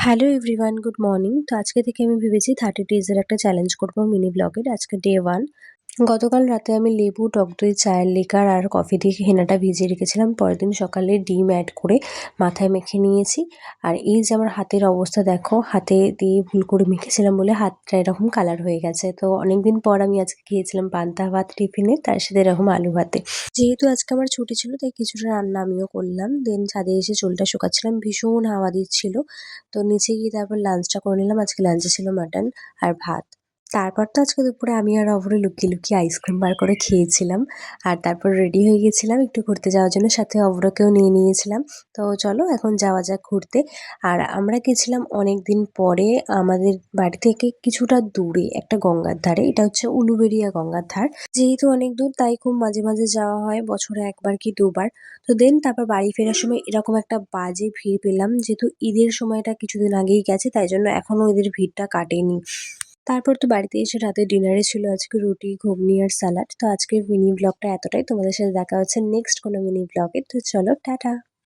Hello everyone, good morning. তো আজকে থেকে আমি ভেবেছি 30 ডেজের একটা চ্যালেঞ্জ করব মিনি ব্লগের। আজকে ডে 1। গতকাল রাতে আমি লেবু, টক দই, চায়ের লিকার আর কফি দিয়ে হেনাটা ভিজিয়ে রেখেছিলাম। পরের দিন সকালে ডিম অ্যাড করে মাথায় মেখে নিয়েছি। আর এই যে আমার হাতের অবস্থা দেখো, হাতে দিয়ে ভুল করে মেখেছিলাম বলে হাতটা এরকম কালার হয়ে গেছে। তো অনেকদিন পর আমি আজকে খেয়েছিলাম পান্তা ভাত টিফিনে, তার সাথে এরকম আলু ভাতে। যেহেতু আজকে আমার ছুটি ছিল তাই কিছুটা রান্না আমিও করলাম। দেন ছাদে এসে চুলটা শুকাচ্ছিলাম, ভীষণ হাওয়া দিচ্ছিল। তো নিচে গিয়ে তারপর লাঞ্চটা করে নিলাম। আজকে লাঞ্চে ছিল মাটন আর ভাত। তারপর তো আজকে দুপুরে আমি আর অভ্র লুকিয়ে লুকিয়ে আইসক্রিম বার করে খেয়েছিলাম। আর তারপর রেডি হয়ে গেছিলাম একটু ঘুরতে যাওয়ার জন্য, সাথে অভ্রকেও নিয়ে নিয়েছিলাম। তো চলো এখন যাওয়া যাক ঘুরতে। আর আমরা গেছিলাম অনেক দিন পরে আমাদের বাড়ি থেকে কিছুটা দূরে একটা গঙ্গার ধারে। এটা হচ্ছে উলুবেড়িয়া গঙ্গার ধার। যেহেতু অনেক দূর তাই খুব মাঝে মাঝে যাওয়া হয়, বছরে একবার কি দুবার। তো দেন তারপর বাড়ি ফেরার সময় এরকম একটা বাজে ভিড় পেলাম। যেহেতু ঈদের সময়টা কিছুদিন আগেই গেছে তাই জন্য এখনো ঈদের ভিড়টা কাটেনি। তারপর তো বাড়িতে এসে রাতে ডিনারে ছিল আজকে রুটি, ঘুগনি আর সালাড। তো আজকের মিনি ব্লগটা এতটাই। তোমাদের সাথে দেখা হচ্ছে নেক্সট কোনো মিনি ব্লগে। তো চলো টাটা।